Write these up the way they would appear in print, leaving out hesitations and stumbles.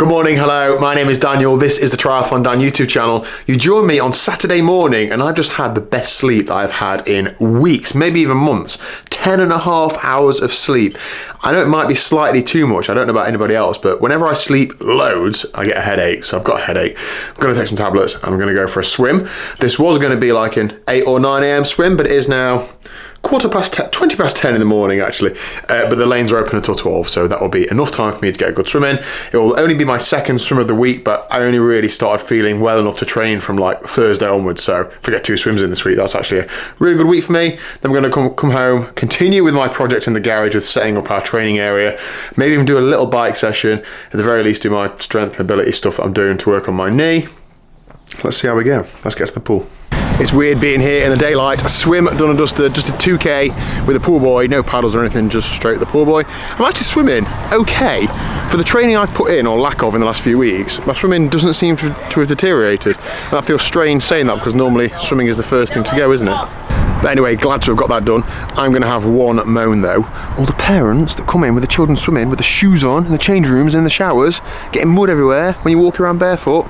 Good morning, hello, my name is Daniel, this is the TriathlonDan YouTube channel. You joined me on Saturday morning and I've just had the best sleep that I've had in weeks, maybe even months. 10.5 hours of sleep. I know it might be slightly too much, I don't know about anybody else, but whenever I sleep loads, I get a headache, so I've got a headache. I'm gonna take some tablets and I'm gonna go for a swim. This was gonna be like an 8 or 9 a.m. swim, but it is now 20 past 10 in the morning actually, but the lanes are open until 12, so that will be enough time for me to get a good swim in. It will only be my second swim of the week, but I only really started feeling well enough to train from like Thursday onwards, so if I get 2 swims in this week, that's actually a really good week for me. Then we're going to come home, continue with my project in the garage with setting up our training area, maybe even do a little bike session, at the very least do my strength and mobility stuff that I'm doing to work on my knee. Let's see how we go. Let's get to the pool. It's weird being here in the daylight. A swim done and dusted, just a 2K with a pool boy, no paddles or anything, just straight with the pool boy. I'm actually swimming okay. For the training I've put in, or lack of, in the last few weeks, my swimming doesn't seem to have deteriorated. And I feel strange saying that because normally swimming is the first thing to go, isn't it? But anyway, glad to have got that done. I'm going to have one moan though. All the parents that come in with the children swimming with the shoes on in the change rooms and in the showers, getting mud everywhere when you walk around barefoot.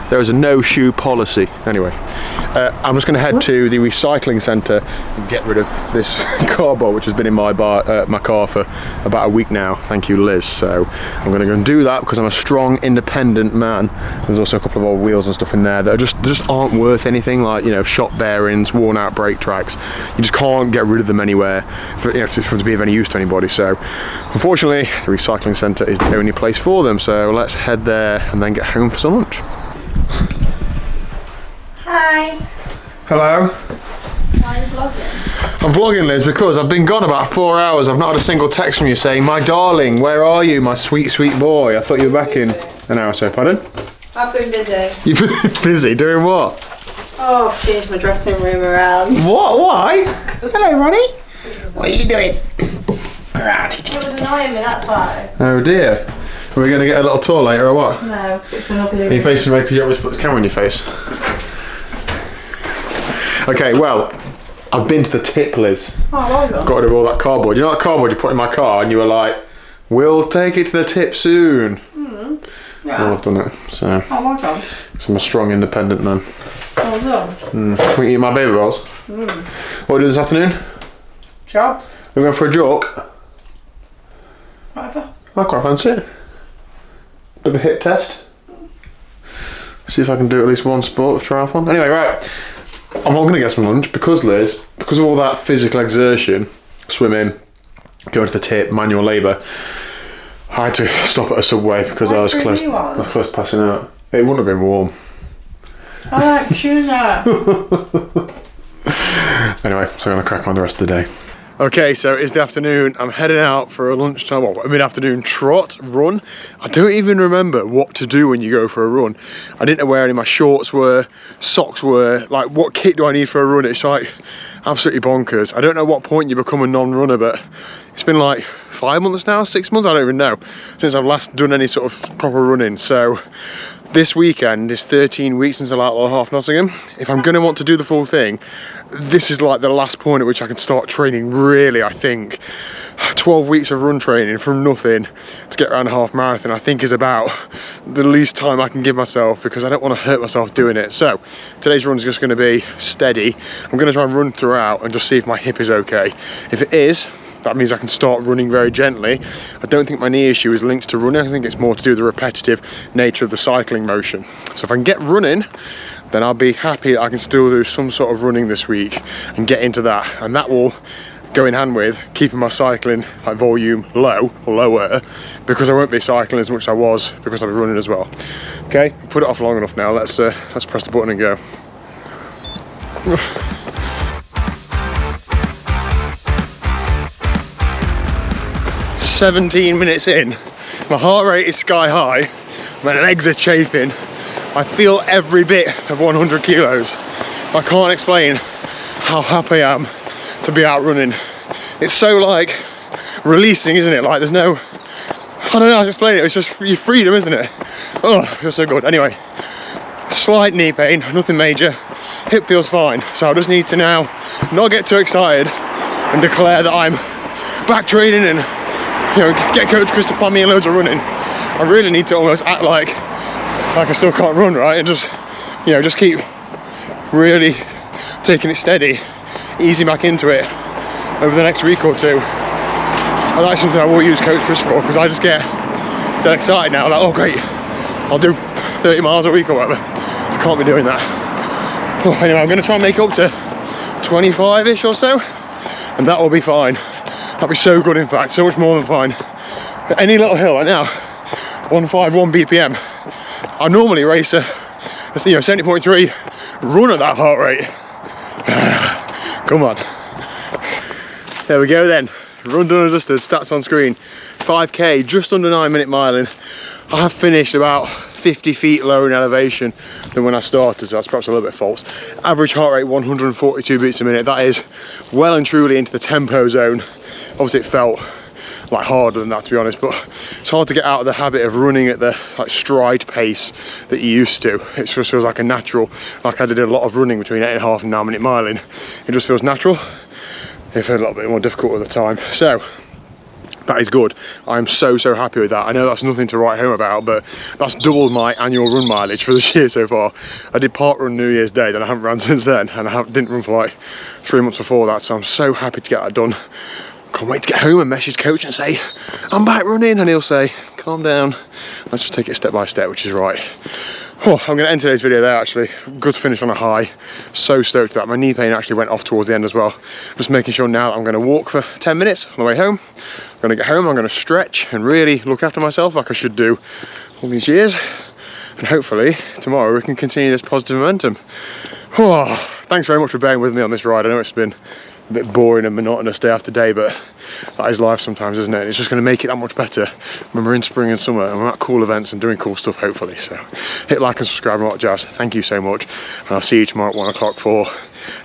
There is a no shoe policy. Anyway, I'm just going to head to the recycling centre and get rid of this cardboard which has been in my car for about a week now. Thank you, Liz. So I'm going to go and do that because I'm a strong, independent man. There's also a couple of old wheels and stuff in there that just aren't worth anything, like, you know, shop bearings, worn out brake tracks. You just can't get rid of them anywhere for them to be of any use to anybody. So unfortunately, the recycling centre is the only place for them. So let's head there and then get home for some lunch. Hi. Hello. Why are you vlogging? I'm vlogging, Liz, because I've been gone about 4 hours. I've not had a single text from you saying, "My darling, where are you, my sweet, sweet boy?" I thought you were back in an hour or so. Pardon? I've been busy. You've been busy doing what? Oh, I've changed my dressing room around. What? Why? Hello, Ronnie. What are you doing? It was annoying me, that's why. Oh dear. Are we going to get a little tour later or what? No, because it's an ugly room. Are you facing away because you always put the camera in your face? Okay, well, I've been to the tip, Liz. Oh, well done. Got rid of all that cardboard. You know that cardboard you put in my car and you were like, "We'll take it to the tip soon." Yeah. Well, I've done it, so. Oh, well done. So I'm a strong, independent man. Well done. We eat my baby rolls. What do we do this afternoon? Jobs. We're going for a jog. Whatever. I quite fancy it. Bit of a hit test. See if I can do at least one sport of triathlon. Anyway, right. I'm not going to get some lunch because, Liz, because of all that physical exertion, swimming, going to the tip, manual labour, I had to stop at a Subway because I was close to passing out. It wouldn't have been warm. I like tuna. Anyway, so I'm going to crack on the rest of the day. Okay, so it's the afternoon. I'm heading out for a lunchtime, well, a mid-afternoon trot, run. I don't even remember what to do when you go for a run. I didn't know where any of my shorts were, socks were, like what kit do I need for a run? It's like absolutely bonkers. I don't know what point you become a non-runner, but it's been like 5 months now, 6 months, I don't even know, since I've last done any sort of proper running. So this weekend is 13 weeks until Outlaw Half Nottingham. If I'm going to want to do the full thing, this is like the last point at which I can start training really, I think. 12 weeks of run training from nothing to get around a half marathon, I think, is about the least time I can give myself because I don't want to hurt myself doing it. So today's run is just going to be steady. I'm going to try and run throughout and just see if my hip is okay. If it is, that means I can start running very gently. I don't think my knee issue is linked to running. I think it's more to do with the repetitive nature of the cycling motion. So if I can get running, then I'll be happy that I can still do some sort of running this week and get into that. And that will go in hand with keeping my cycling like volume lower, because I won't be cycling as much as I was because I'll be running as well. Okay, put it off long enough now. Let's press the button and go. 17 minutes in, my heart rate is sky high, my legs are chafing, I feel every bit of 100 kilos. I can't explain how happy I am to be out running. It's so like releasing, isn't it? Like there's no, I don't know how to explain it, it's just your freedom, isn't it? Oh, it feels so good. Anyway, slight knee pain, nothing major, hip feels fine, so I just need to now not get too excited and declare that I'm back training and, you know, get Coach Chris to plan me loads of running. I really need to almost act like I still can't run, right? And just, you know, just keep really taking it steady, easing back into it over the next week or two. And that's something I will use Coach Chris for, because I just get dead excited now, like, oh great, I'll do 30 miles a week or whatever. I can't be doing that. Oh, anyway, I'm going to try and make up to 25-ish or so, and that will be fine. That'll be so good, in fact, so much more than fine. But any little hill right now, 151 BPM. I normally race a 70.3 run at that heart rate. Come on. There we go then. Run done and dusted, stats on screen. 5k, just under 9-minute miling. I have finished about 50 feet lower in elevation than when I started, so that's perhaps a little bit false. Average heart rate 142 beats a minute. That is well and truly into the tempo zone. Obviously it felt like harder than that, to be honest, but it's hard to get out of the habit of running at the like stride pace that you used to. It just feels like a natural, like I did a lot of running between 8.5 and 9-minute miling. It just feels natural. It felt a little bit more difficult at the time. So that is good. I'm so happy with that. I know that's nothing to write home about, but that's doubled my annual run mileage for this year so far. I did park run New Year's Day, then I haven't run since then, and I didn't run for like 3 months before that, so I'm so happy to get that done. Can't wait to get home and message Coach and say, I'm back running, and he'll say, calm down, let's just take it step by step, which is right. Oh, I'm going to end today's video there actually. Good to finish on a high. So stoked that my knee pain actually went off towards the end as well. Just making sure now that I'm going to walk for 10 minutes on the way home. I'm going to get home, I'm going to stretch and really look after myself like I should do all these years. And hopefully tomorrow we can continue this positive momentum. Oh, thanks very much for bearing with me on this ride. I know it's been a bit boring and monotonous day after day, but that is life sometimes, isn't it? It's just going to make it that much better when we're in spring and summer and we're at cool events and doing cool stuff, hopefully. So hit like and subscribe and all that jazz. Thank you so much, and I'll see you tomorrow at 1 o'clock for,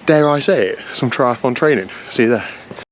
dare I say it, some triathlon training. See you there.